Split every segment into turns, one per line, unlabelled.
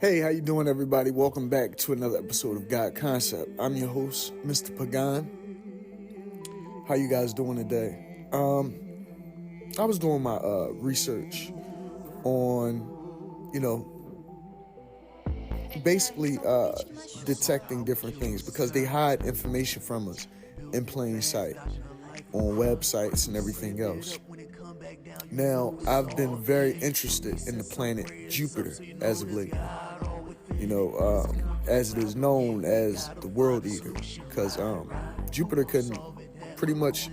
Hey, how you doing, everybody? Welcome back to another episode of God Concept. I'm your host, Mr. Pagan. How you guys doing today? I was doing my research on, basically detecting different things because they hide information from us in plain sight on websites and everything else. Now, I've been very interested in the planet Jupiter as of late. As it is known as the world eater, because Jupiter can pretty much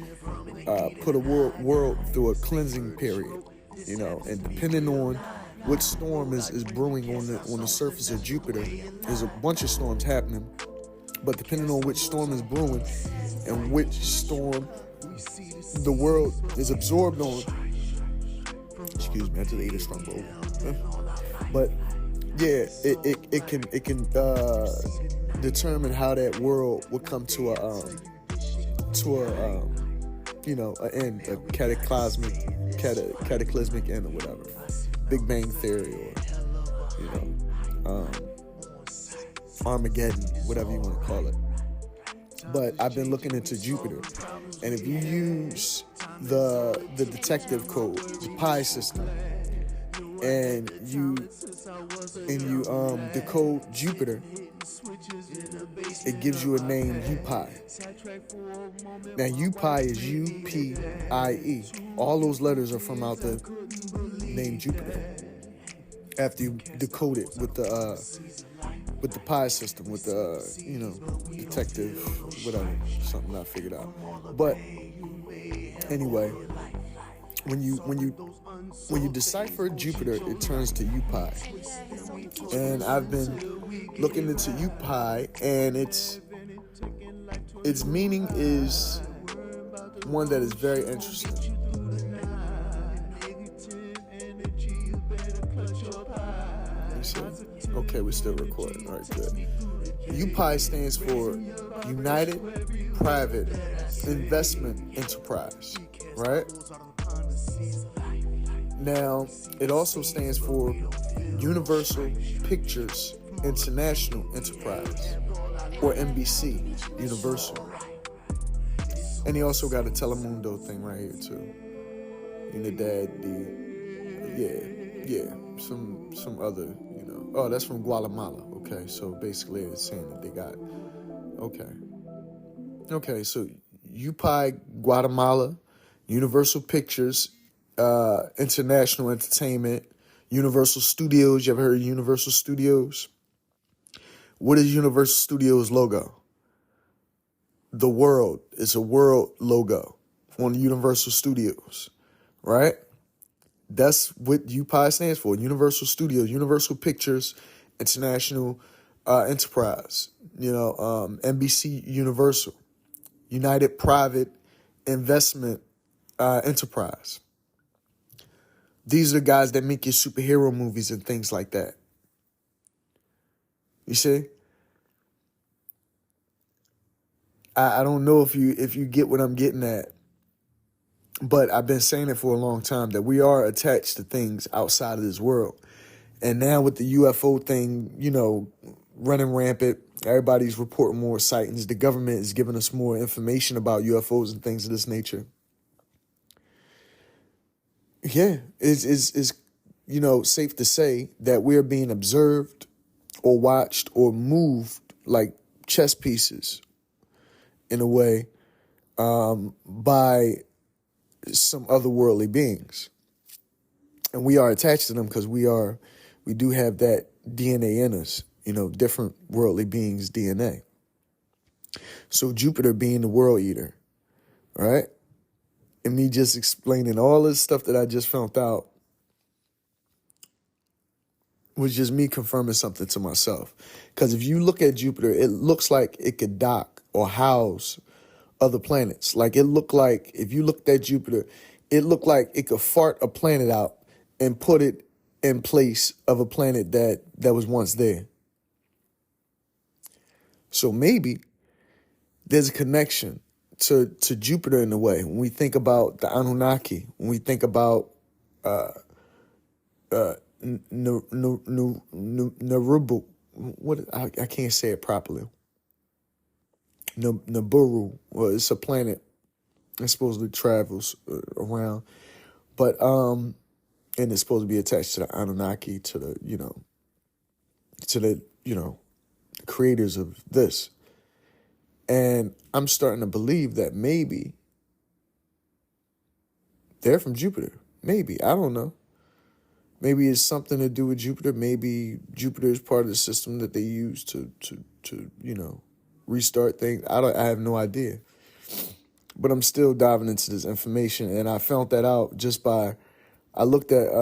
put a world through a cleansing period, and depending on which storm is brewing on the surface of Jupiter, there's a bunch of storms happening, but depending on which storm is brewing and which storm the world is absorbed on, excuse me, I just ate a strong bowl, but yeah, it can determine how that world will come to an end, a cataclysmic end or whatever, Big Bang Theory or Armageddon, whatever you want to call it. But I've been looking into Jupiter, and if you use the detective code, the Pi system, and you decode Jupiter, it gives you a name, UPie. Now, UPie is UPIE. All those letters are from out the name Jupiter. After you decode it with the Pi system, with the detective, whatever, something I figured out. But anyway, when you decipher Jupiter, it turns to UPie. And I've been looking into UPie, and its meaning is one that is very interesting. You see? Okay, we're still recording. All right, good. UPie stands for United Private Investment Enterprise, right? Now, it also stands for Universal Pictures International Enterprise, or NBC Universal. And he also got a Telemundo thing right here too. Some other, Oh, that's from Guatemala. Okay, so basically it's saying that they got. Okay, so UPI Guatemala, Universal Pictures, International Entertainment, Universal Studios. You ever heard of Universal Studios? What is Universal Studios logo? The world. It's a world logo on Universal Studios, right? That's what UPI stands for. Universal Studios, Universal Pictures, International Enterprise. NBC Universal, United Private Investment Enterprise. These are the guys that make your superhero movies and things like that. You see? I don't know if you get what I'm getting at, but I've been saying it for a long time that we are attached to things outside of this world. And now with the UFO thing, running rampant, everybody's reporting more sightings. The government is giving us more information about UFOs and things of this nature. Yeah, it's safe to say that we're being observed or watched or moved like chess pieces in a way by some otherworldly beings. And we are attached to them because we do have that DNA in us, different worldly beings' DNA. So Jupiter being the world eater, right? And me just explaining all this stuff that I just found out was just me confirming something to myself. Because if you look at Jupiter, it looks like it could dock or house other planets. Like it looked like, if you looked at Jupiter, it looked like it could fart a planet out and put it in place of a planet that was once there. So maybe there's a connection to Jupiter in a way. When we think about the Anunnaki, when we think about Narubu. What I can't say it properly. Nibiru. Well, it's a planet that supposedly travels around, but and it's supposed to be attached to the Anunnaki, to the creators of this. And I'm starting to believe that maybe they're from Jupiter. Maybe, I don't know. Maybe it's something to do with Jupiter. Maybe Jupiter is part of the system that they use to restart things. I have no idea. But I'm still diving into this information, and I found that out just by I looked at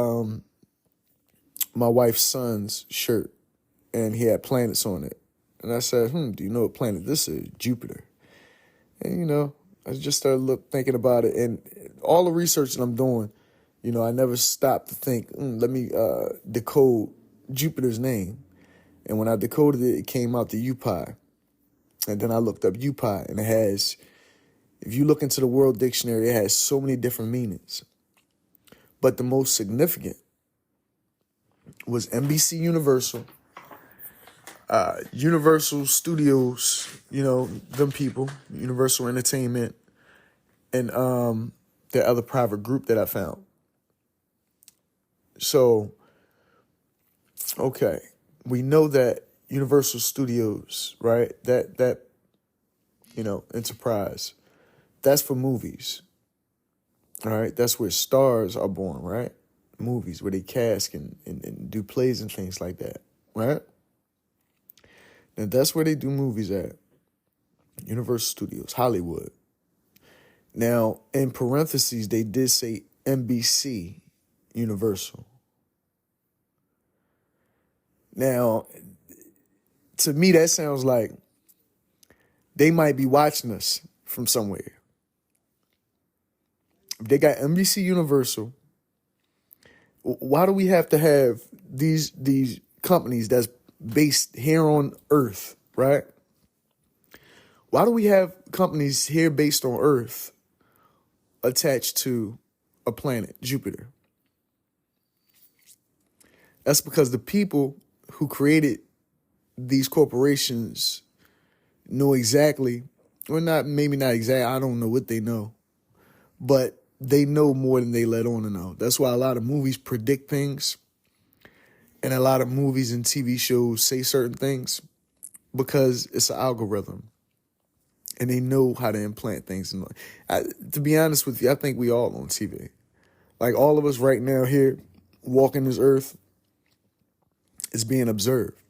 my wife's son's shirt, and he had planets on it. And I said, do you know what planet this is? Jupiter. And, I just started thinking about it. And all the research that I'm doing, I never stopped to think, let me decode Jupiter's name. And when I decoded it, it came out to UPI. And then I looked up UPI, and it has, if you look into the World Dictionary, it has so many different meanings. But the most significant was NBC Universal, Universal Studios, them people, Universal Entertainment, and the other private group that I found. So, okay, we know that Universal Studios, right? That enterprise, that's for movies. All right, that's where stars are born, right? Movies where they cast and do plays and things like that, right? And that's where they do movies at. Universal Studios, Hollywood. Now, in parentheses, they did say NBC Universal. Now, to me, that sounds like they might be watching us from somewhere. If they got NBC Universal, why do we have to have these companies that's based here on Earth, right? Why do we have companies here based on Earth attached to a planet, Jupiter? That's because the people who created these corporations know exactly, or maybe not exactly, I don't know what they know, but they know more than they let on to know. That's why a lot of movies predict things, and a lot of movies and TV shows say certain things, because it's an algorithm, and they know how to implant things. To be honest with you, I think we all on TV. Like all of us right now here, walking this earth, is being observed.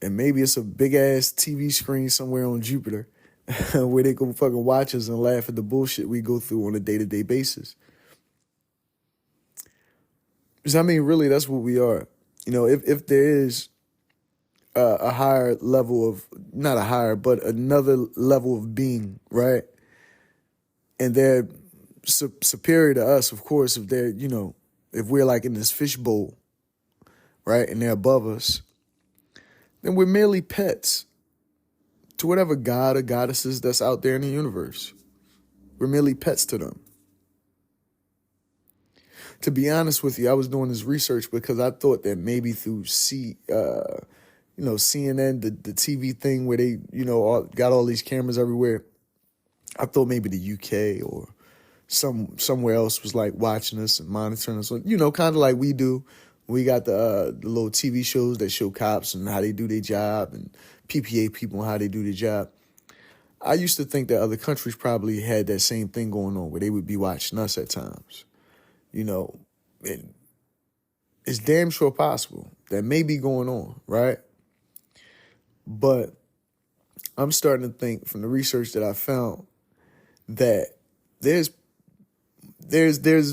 And maybe it's a big-ass TV screen somewhere on Jupiter where they go fucking watch us and laugh at the bullshit we go through on a day-to-day basis. Because, really, that's what we are. If there is a higher level of, not a higher, but another level of being, right? And they're superior to us, of course, if they're, if we're like in this fishbowl, right, and they're above us, then we're merely pets to whatever god or goddesses that's out there in the universe. We're merely pets to them. To be honest with you, I was doing this research because I thought that maybe through CNN, the TV thing where they, got all these cameras everywhere, I thought maybe the UK or somewhere else was like watching us and monitoring us, kind of like we do. We got the little TV shows that show cops and how they do their job, and PPA people and how they do their job. I used to think that other countries probably had that same thing going on where they would be watching us at times. It's damn sure possible. That may be going on, right? But I'm starting to think from the research that I found that there's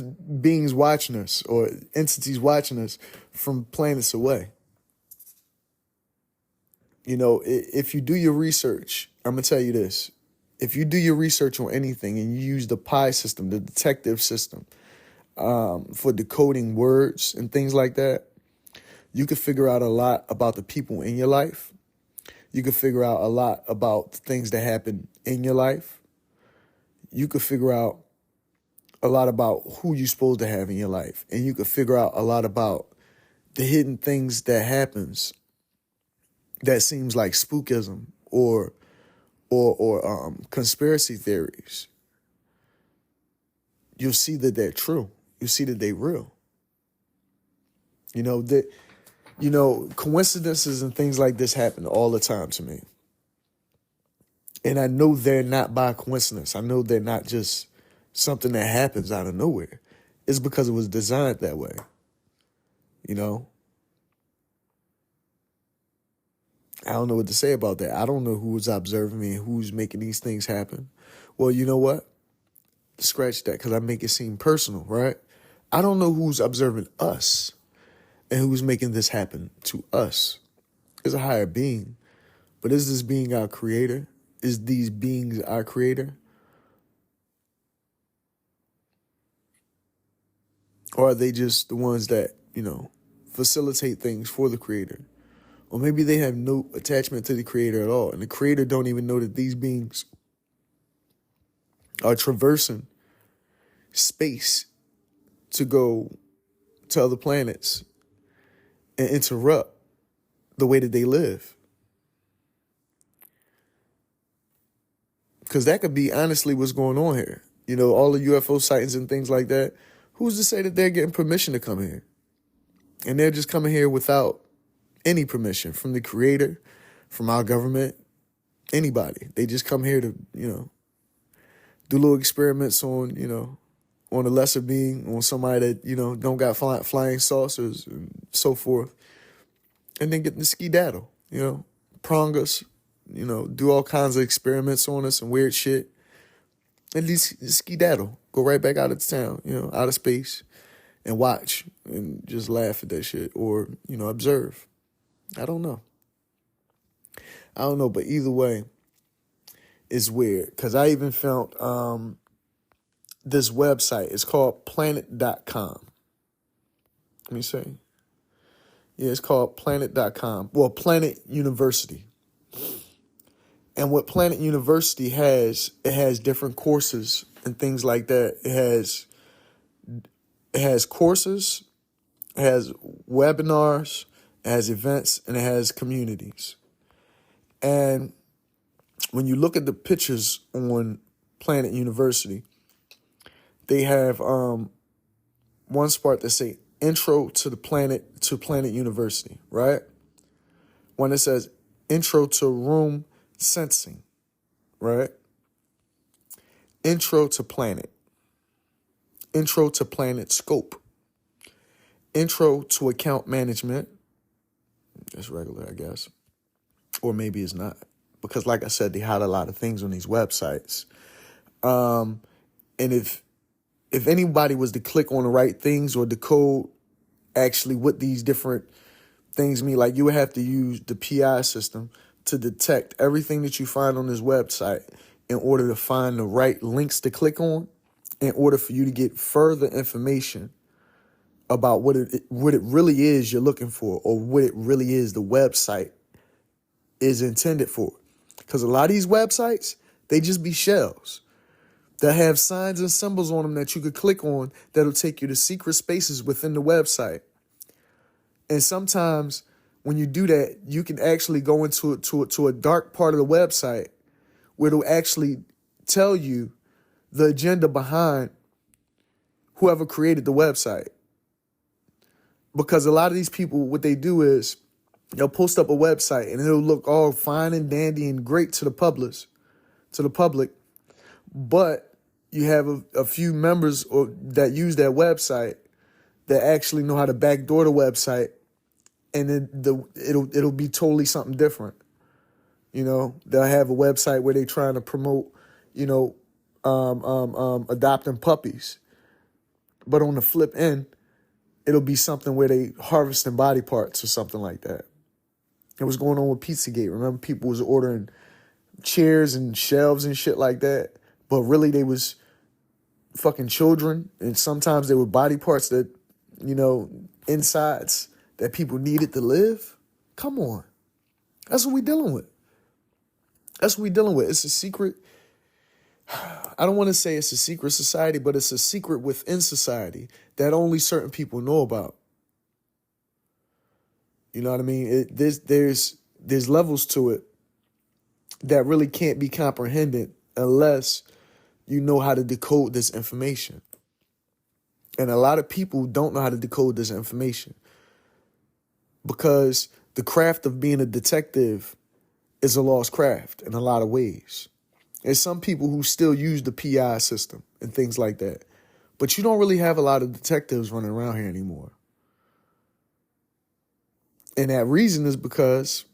beings watching us, or entities watching us from planets away. If you do your research, I'm going to tell you this. If you do your research on anything and you use the PI system, the detective system, for decoding words and things like that, you can figure out a lot about the people in your life. You can figure out a lot about the things that happen in your life. You could figure out a lot about who you're supposed to have in your life. And you can figure out a lot about the hidden things that happens that seems like spookism or conspiracy theories. You'll see that they're true. You'll see that they're real. Coincidences and things like this happen all the time to me. And I know they're not by coincidence. I know they're not just something that happens out of nowhere. It's because it was designed that way. I don't know what to say about that. I don't know who's observing me and who's making these things happen. Well, you know what? Scratch that, because I make it seem personal, right? I don't know who's observing us and who's making this happen to us. It's a higher being. But is this being our creator? Is these beings our creator? Or are they just the ones that, facilitate things for the creator? Or maybe they have no attachment to the creator at all, and the creator don't even know that these beings are traversing space to go to other planets and interrupt the way that they live. Because that could be honestly what's going on here. All the UFO sightings and things like that. Who's to say that they're getting permission to come here? And they're just coming here without any permission from the creator, from our government, anybody. They just come here to, do little experiments on, on a lesser being, on somebody that, don't got flying saucers and so forth. And then get the skedaddle, prong us, do all kinds of experiments on us and weird shit. And these skedaddle, go right back out of town, out of space, and watch and just laugh at that shit or, observe. I don't know. But either way, it's weird. Because I even found this website. It's called planet.com. Let me see. Yeah, it's called planet.com. Well, Planet University. And what Planet University has, it has different courses and things like that. It has courses, it has webinars, it has events, and it has communities. And when you look at the pictures on Planet University, they have one spot that say Intro to Planet University, right? One that says Intro to Room Sensing, right? Intro to Planet. Intro to Planet Scope. Intro to Account Management. That's regular, I guess. Or maybe it's not. Because like I said, they hide a lot of things on these websites. And if anybody was to click on the right things or decode actually what these different things mean, like you would have to use the PI system to detect everything that you find on this website in order to find the right links to click on, in order for you to get further information about what it really is you're looking for, or what it really is the website is intended for. Because a lot of these websites, they just be shells that have signs and symbols on them that you could click on that'll take you to secret spaces within the website. And sometimes when you do that, you can actually go into a dark part of the website where it'll actually tell you the agenda behind whoever created the website. Because a lot of these people, what they do is they'll post up a website and it'll look all fine and dandy and great to the public. But you have a few members that use that website that actually know how to backdoor the website, and then it'll be totally something different. They'll have a website where they're trying to promote, adopting puppies. But on the flip end, it'll be something where they harvesting body parts or something like that. It was going on with Pizzagate. Remember, people was ordering chairs and shelves and shit like that, but really they was fucking children, and sometimes they were body parts that, insides that people needed to live. Come on. That's what we dealing with. It's a secret I don't want to say it's a secret society, but it's a secret within society that only certain people know about. You know what I mean? There's levels to it that really can't be comprehended unless you know how to decode this information. And a lot of people don't know how to decode this information because the craft of being a detective is a lost craft in a lot of ways. There's some people who still use the PI system and things like that. But you don't really have a lot of detectives running around here anymore. And that reason is because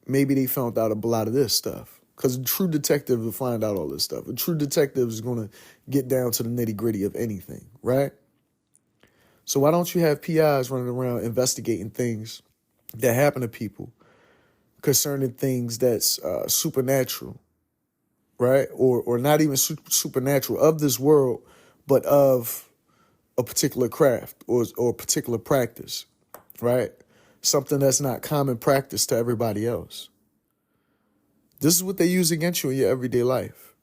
maybe they found out a lot of this stuff. Because a true detective will find out all this stuff. A true detective is going to get down to the nitty-gritty of anything, right? So why don't you have PIs running around investigating things that happen to people concerning things that's supernatural, right? Or not even supernatural of this world, but of a particular craft or a particular practice, right? Something that's not common practice to everybody else. This is what they use against you in your everyday life.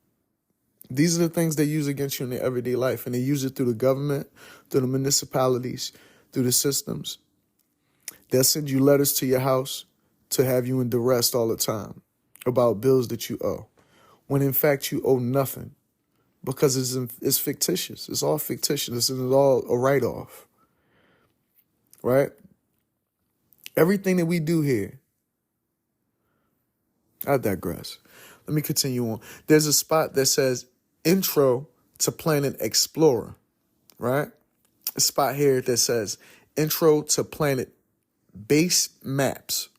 These are the things they use against you in their everyday life, and they use it through the government, through the municipalities, through the systems. They'll send you letters to your house to have you in duress all the time about bills that you owe, when in fact you owe nothing because it's fictitious. It's all fictitious. It's all a write-off, right? Everything that we do here, I digress. Let me continue on. There's a spot that says Intro to Planet Explorer, right? A spot here that says Intro to Planet Base Maps.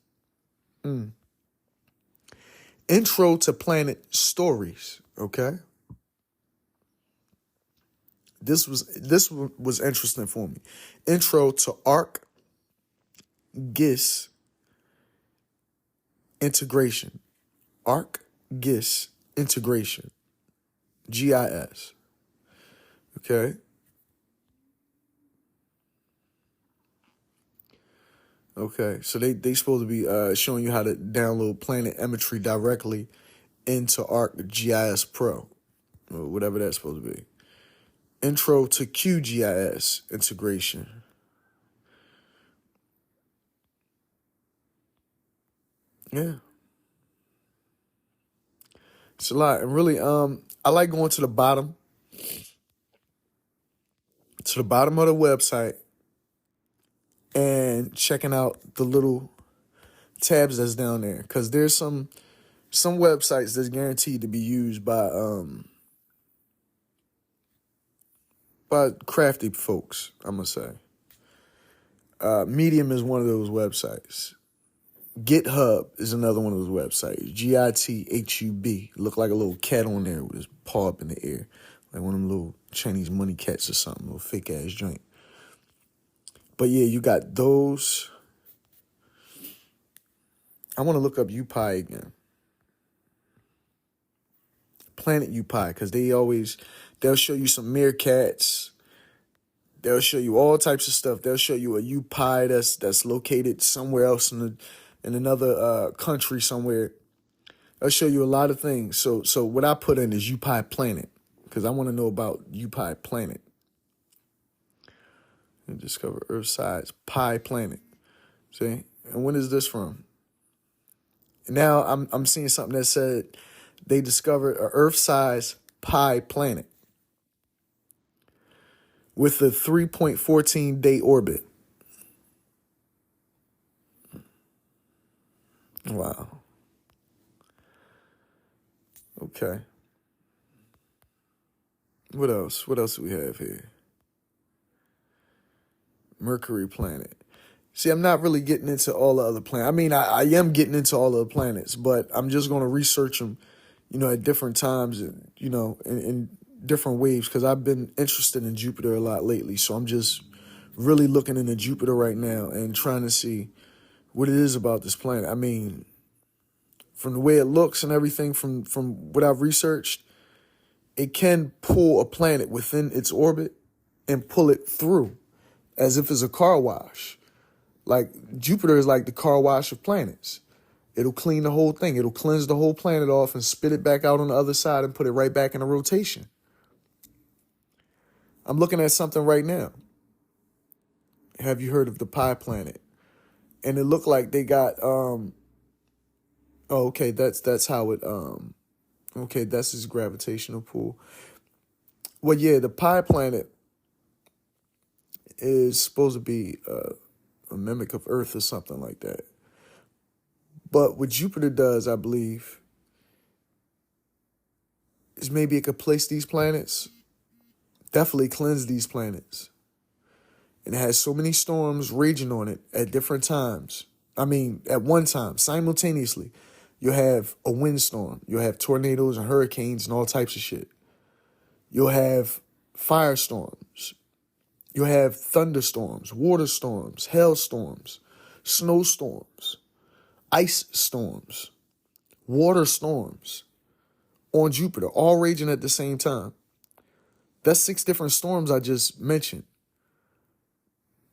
Intro to Planet Stories, okay? This was interesting for me. Intro to ArcGIS Integration. ArcGIS Integration. GIS. Okay? Okay, so they supposed to be showing you how to download planet imagery directly into ArcGIS Pro, or whatever that's supposed to be. Intro to QGIS integration. Yeah, it's a lot, and really, I like going to the bottom of the website and checking out the little tabs that's down there, because there's some websites that's guaranteed to be used by crafty folks, I'm gonna say. Medium is one of those websites. GitHub is another one of those websites. GITHUB. Look like a little cat on there with his paw up in the air, like one of them little Chinese money cats or something, little fake ass joint. But yeah, you got those. I want to look up UPI again. Planet UPI, because they'll show you some meerkats. They'll show you all types of stuff. They'll show you a UPI that's located somewhere else in another country somewhere. They'll show you a lot of things. So what I put in is UPI Planet, because I want to know about UPI Planet. And discover Earth size Pi Planet. See? And when is this from? Now I'm seeing something that said they discovered an Earth-size Pi planet with a 3.14 day orbit. Wow. Okay. What else? What else do we have here? Mercury planet. See, I'm not really getting into all the other planets. I mean, I am getting into all the planets, but I'm just going to research them, at different times, and, in different waves, because I've been interested in Jupiter a lot lately. So I'm just really looking into Jupiter right now and trying to see what it is about this planet. I mean, from the way it looks and everything, from what I've researched, it can pull a planet within its orbit and pull it through as if it's a car wash. Like, Jupiter is like the car wash of planets. It'll clean the whole thing. It'll cleanse the whole planet off and spit it back out on the other side and put it right back in a rotation. I'm looking at something right now. Have you heard of the Pi Planet? And it looked like they got okay, that's how it okay, that's his gravitational pull. Well, yeah, the Pi Planet is supposed to be a mimic of Earth or something like that. But what Jupiter does, I believe, is maybe it could place these planets, definitely cleanse these planets. And it has so many storms raging on it at different times. I mean, at one time, simultaneously. You'll have a windstorm. You'll have tornadoes and hurricanes and all types of shit. You'll have firestorms. You'll have thunderstorms, water storms, hailstorms, snowstorms, ice storms, water storms on Jupiter, all raging at the same time. That's 6 different storms I just mentioned.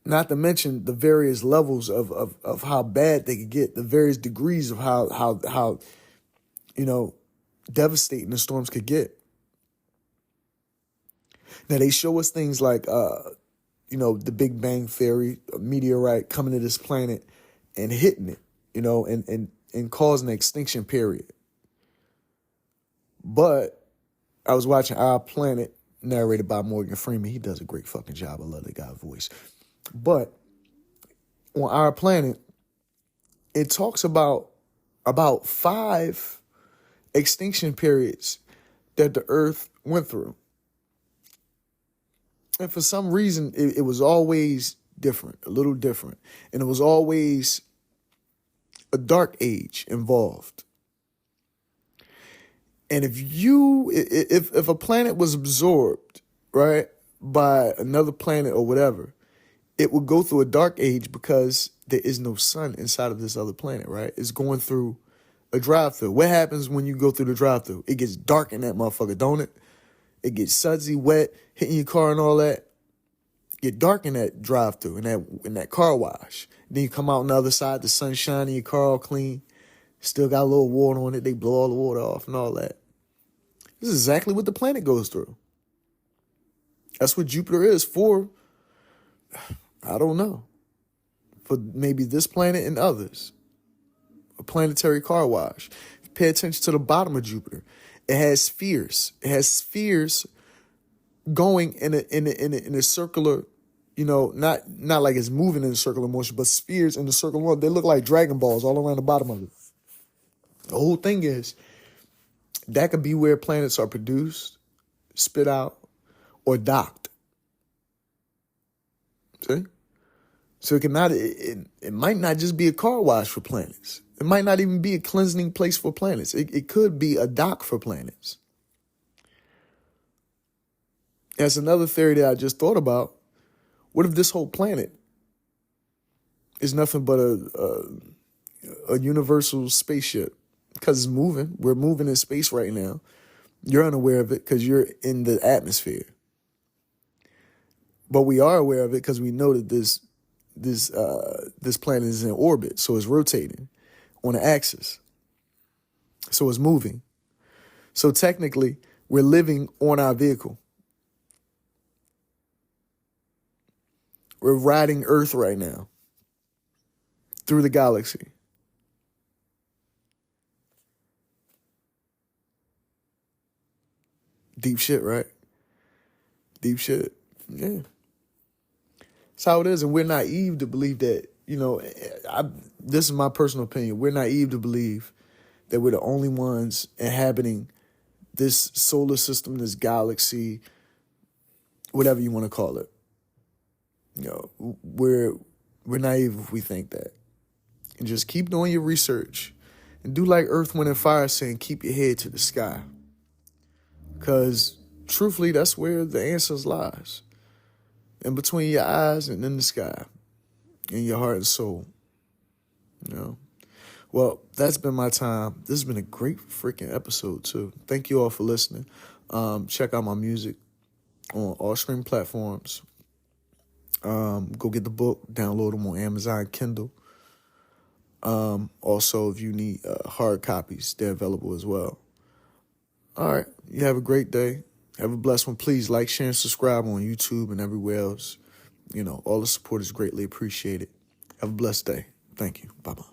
Not to mention the various levels of how bad they could get, the various degrees of how devastating the storms could get. Now they show us things like the Big Bang Theory, a meteorite coming to this planet and hitting it, and causing an extinction period. But I was watching Our Planet, narrated by Morgan Freeman. He does a great fucking job. I love the guy's voice. But on Our Planet, it talks about 5 extinction periods that the Earth went through. And for some reason, it was always different, a little different. And it was always a dark age involved. And if a planet was absorbed, right, by another planet or whatever, it would go through a dark age because there is no sun inside of this other planet, right? It's going through a drive-through. What happens when you go through the drive-through? It gets dark in that motherfucker, don't it? It gets sudsy, wet, hitting your car and all that. Get dark in that drive-through, in that car wash. Then you come out on the other side, the sun's shining, your car all clean. Still got a little water on it. They blow all the water off and all that. This is exactly what the planet goes through. That's what Jupiter is for. I don't know. For maybe this planet and others. A planetary car wash. Pay attention to the bottom of Jupiter. It has spheres. It has spheres going in a circular, not like it's moving in a circular motion, but spheres in the circular motion. They look like Dragon Balls all around the bottom of it. The whole thing is that could be where planets are produced, spit out, or docked. See? So it might not just be a car wash for planets. It might not even be a cleansing place for planets. It could be a dock for planets. That's another theory that I just thought about. What if this whole planet is nothing but a universal spaceship? Because it's moving. We're moving in space right now. You're unaware of it because you're in the atmosphere. But we are aware of it because we know that this planet is in orbit, so it's rotating on an axis. So it's moving. So technically, we're living on our vehicle. We're riding Earth right now through the galaxy. Deep shit, right? Deep shit. Yeah. That's how it is. And we're naive to believe that, this is my personal opinion. We're naive to believe that we're the only ones inhabiting this solar system, this galaxy, whatever you want to call it. We're naive if we think that. And just keep doing your research. And do like Earth, Wind, and Fire saying, keep your head to the sky. Because truthfully, that's where the answers lies. In between your eyes and in the sky. In your heart and soul. Well, that's been my time. This has been a great freaking episode, too. Thank you all for listening. Check out my music on all streaming platforms. Go get the book. Download them on Amazon Kindle. Also, if you need hard copies, they're available as well. All right. You have a great day. Have a blessed one. Please like, share, and subscribe on YouTube and everywhere else. All the support is greatly appreciated. Have a blessed day. Thank you. Bye-bye.